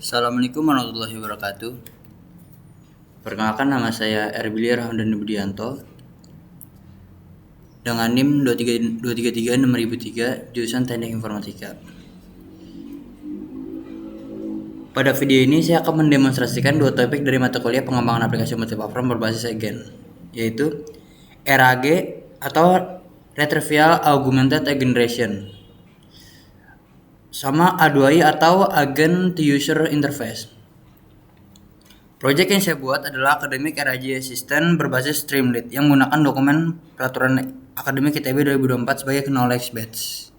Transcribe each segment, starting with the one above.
Assalamualaikum warahmatullahi wabarakatuh. Perkenalkan, nama saya Erbilia Rahmandani Budianto dengan NIM 2336003 jurusan Teknik Informatika. Pada video ini saya akan mendemonstrasikan dua topik dari mata kuliah pengembangan aplikasi multiplatform berbasis agen, yaitu RAG atau Retrieval Augmented Generation sama A2I atau Agent to User Interface. Project yang saya buat adalah Academic RAG Assistant berbasis Streamlit yang menggunakan dokumen peraturan akademik ITB 2024 sebagai knowledge base.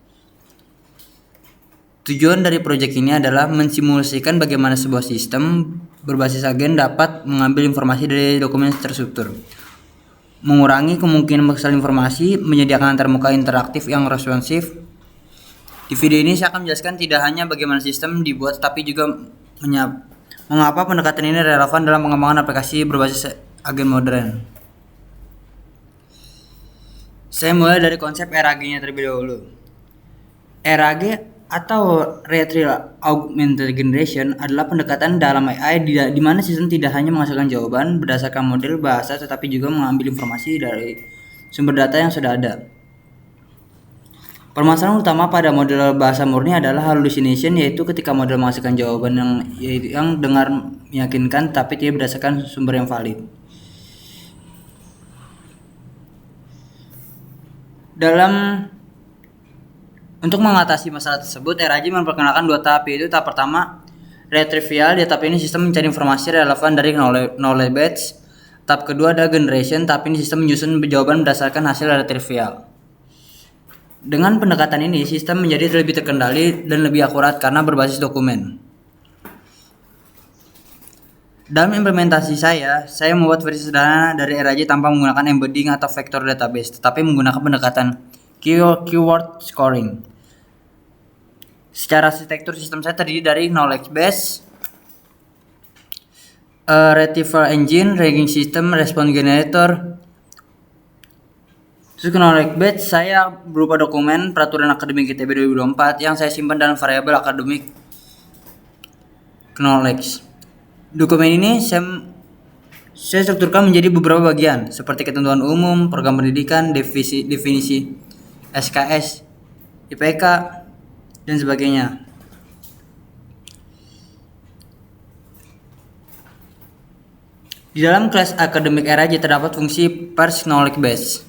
Tujuan dari proyek ini adalah mensimulasikan bagaimana sebuah sistem berbasis agen dapat mengambil informasi dari dokumen terstruktur, mengurangi kemungkinan kesalahan informasi, menyediakan antarmuka interaktif yang responsif. Di video ini saya akan menjelaskan tidak hanya bagaimana sistem dibuat, tapi juga mengapa pendekatan ini relevan dalam pengembangan aplikasi berbasis agen modern. Saya mulai dari konsep RAG-nya terlebih dahulu. RAG atau Retrieval Augmented Generation adalah pendekatan dalam AI di mana sistem tidak hanya menghasilkan jawaban berdasarkan model bahasa, tetapi juga mengambil informasi dari sumber data yang sudah ada. Permasalahan utama pada model bahasa murni adalah hallucination, yaitu ketika model menghasilkan jawaban yang dengar meyakinkan tapi tidak berdasarkan sumber yang valid. Untuk mengatasi masalah tersebut, RAG memperkenalkan dua tahap, yaitu tahap pertama, retrieval. Di tahap ini sistem mencari informasi relevan dari knowledge base. Tahap kedua ada generation. Tahap ini sistem menyusun jawaban berdasarkan hasil retrieval. Dengan pendekatan ini, sistem menjadi lebih terkendali dan lebih akurat karena berbasis dokumen. Dalam implementasi saya membuat versi sederhana dari RAG tanpa menggunakan embedding atau vector database, tetapi menggunakan pendekatan keyword scoring. Secara arsitektur sistem saya terdiri dari knowledge base, retrieval engine, ranking system, response generator. Terus knowledge base saya berupa dokumen peraturan akademik ITB 2024 yang saya simpan dalam variabel akademik knowledge. Dokumen ini saya strukturkan menjadi beberapa bagian seperti ketentuan umum, program pendidikan, definisi SKS, IPK, dan sebagainya. Di dalam kelas akademik RAG terdapat fungsi parse knowledge base.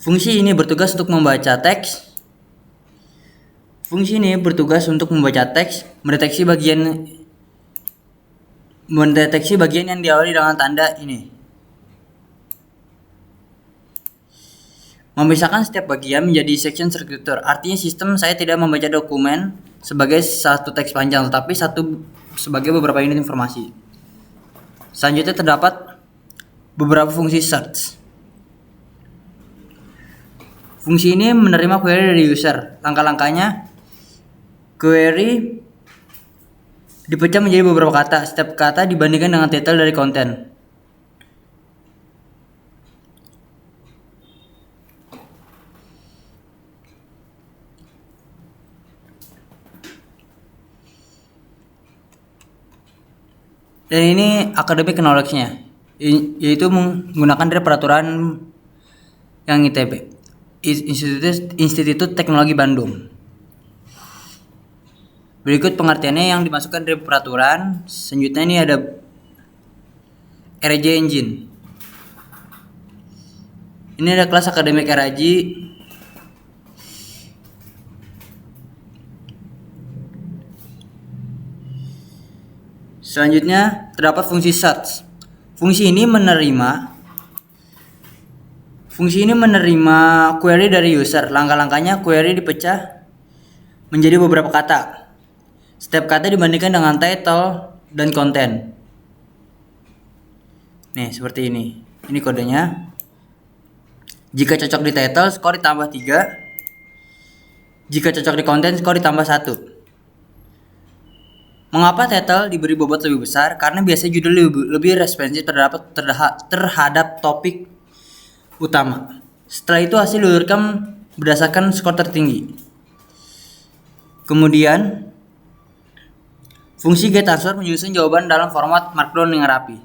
Fungsi ini bertugas untuk membaca teks. Mendeteksi bagian yang diawali dengan tanda ini. Memisahkan setiap bagian menjadi section struktur. Artinya sistem saya tidak membaca dokumen sebagai satu teks panjang, tetapi sebagai beberapa unit informasi. Selanjutnya terdapat beberapa fungsi search. Fungsi ini menerima query dari user. Langkah-langkahnya, query dipecah menjadi beberapa kata. Setiap kata dibandingkan dengan title dari konten. Dan ini academic knowledge-nya, yaitu menggunakan dari peraturan yang ITB, Institut Teknologi Bandung. Berikut pengertiannya yang dimasukkan dari peraturan. Selanjutnya ini ada RAG Engine. Ini ada kelas akademik RAG. Selanjutnya terdapat fungsi search. Fungsi ini menerima query dari user. Langkah-langkahnya, query dipecah menjadi beberapa kata. Setiap kata dibandingkan dengan title dan konten. Nih, seperti ini. Ini kodenya. Jika cocok di title, skor ditambah 3. Jika cocok di konten, skor ditambah 1. Mengapa title diberi bobot lebih besar? Karena biasanya judul lebih responsif terhadap topik utama. Setelah itu hasil direkam berdasarkan skor tertinggi. Kemudian fungsi getAnswer menyusun jawaban dalam format markdown yang rapi.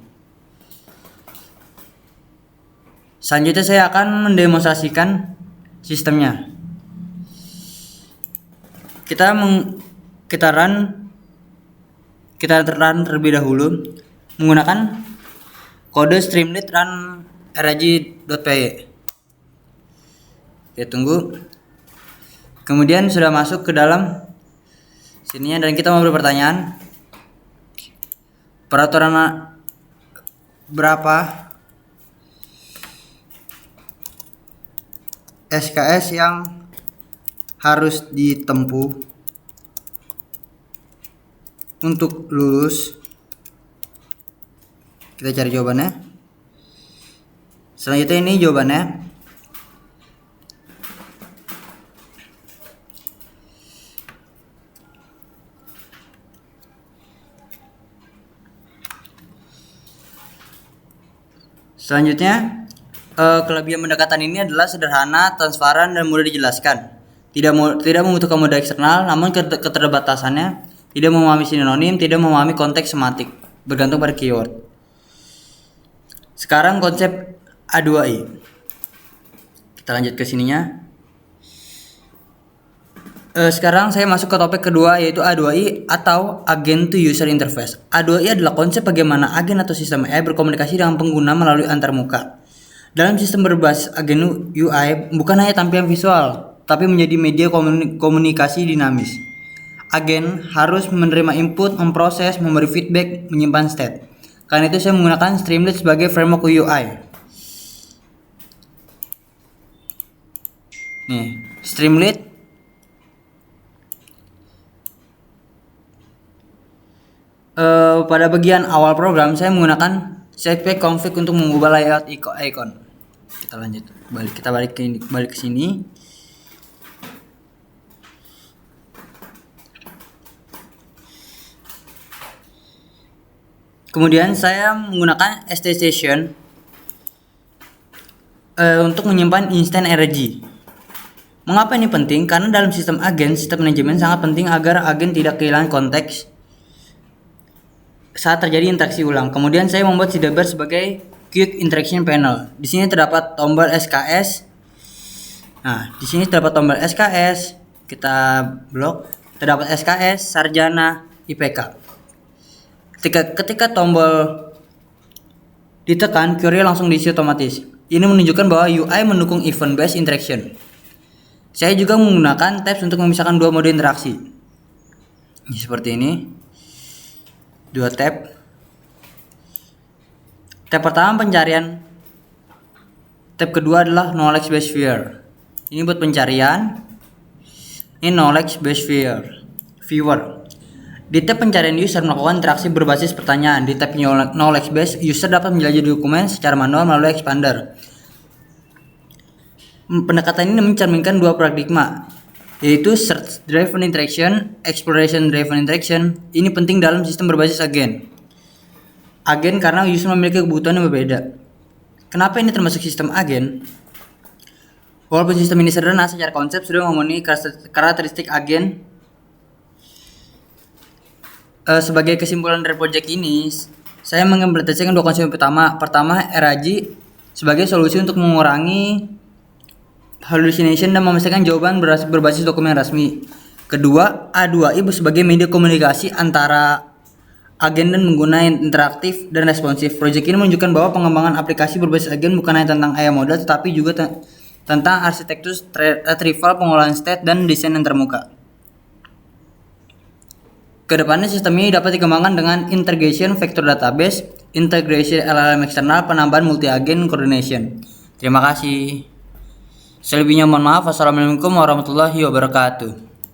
Selanjutnya saya akan mendemonstrasikan sistemnya. Kita run terlebih dahulu menggunakan kode streamlit run raj.py. Kita tunggu. Kemudian sudah masuk ke dalam sininya dan kita mau berpertanyaan. Peraturan berapa SKS yang harus ditempuh untuk lulus? Kita cari jawabannya. Selanjutnya ini jawabannya. Selanjutnya, kelebihan pendekatan ini adalah sederhana, transparan, dan mudah dijelaskan. Tidak membutuhkan modal eksternal, namun keterbatasannya tidak memahami sinonim, tidak memahami konteks semantik, bergantung pada keyword. Sekarang konsep A2I. Kita lanjut ke sininya. Sekarang saya masuk ke topik kedua, yaitu A2I atau Agent to User Interface. A2I adalah konsep bagaimana agen atau sistem AI berkomunikasi dengan pengguna melalui antarmuka. Dalam sistem berbasis agen UI, bukan hanya tampilan visual, tapi menjadi media komunikasi dinamis. Agen harus menerima input, memproses, memberi feedback, menyimpan state. Karena itu saya menggunakan Streamlit sebagai framework UI. Nih, Streamlit pada bagian awal program saya menggunakan setpack config untuk mengubah layout icon. Kita lanjut, balik ke sini. Kemudian saya menggunakan STStation untuk menyimpan instant energy. Mengapa ini penting? Karena dalam sistem agen, sistem manajemen sangat penting agar agen tidak kehilangan konteks saat terjadi interaksi ulang. Kemudian saya membuat sidebar sebagai Quick Interaction Panel. Di sini terdapat tombol SKS. Nah, di sini terdapat tombol SKS. Kita blok. Terdapat SKS, sarjana, IPK. Ketika tombol ditekan, query langsung diisi otomatis. Ini menunjukkan bahwa UI mendukung event based interaction. Saya juga menggunakan tabs untuk memisahkan dua mode interaksi. Seperti ini. Dua tab. Tab pertama pencarian. Tab kedua adalah knowledge base viewer. Ini buat pencarian. Ini knowledge base viewer. Di tab pencarian user melakukan interaksi berbasis pertanyaan. Di tab knowledge base, user dapat menjelajahi dokumen secara manual melalui expander. Pendekatan ini mencerminkan dua paradigma, yaitu search driven interaction, exploration driven interaction. Ini penting dalam sistem berbasis agen. Agen karena user memiliki kebutuhan yang berbeda. Kenapa ini termasuk sistem agen? Walaupun sistem ini sederhana, secara konsep sudah memenuhi karakteristik agen. Sebagai kesimpulan dari proyek ini, saya mengimplementasikan dua konsep utama. Pertama, RAG sebagai solusi untuk mengurangi hallucination dan memastikan jawaban berbasis dokumen resmi. Kedua, A2I sebagai media komunikasi antara agen dan pengguna yang interaktif dan responsif. Proyek ini menunjukkan bahwa pengembangan aplikasi berbasis agen bukan hanya tentang AI model, tetapi juga tentang arsitektur retrieval, pengolahan state, dan desain yang termuka. Kedepannya sistem ini dapat dikembangkan dengan integration vector database, integration LLM eksternal, penambahan multi-agen coordination. Terima kasih. Selebihnya mohon maaf. Wassalamualaikum warahmatullahi wabarakatuh.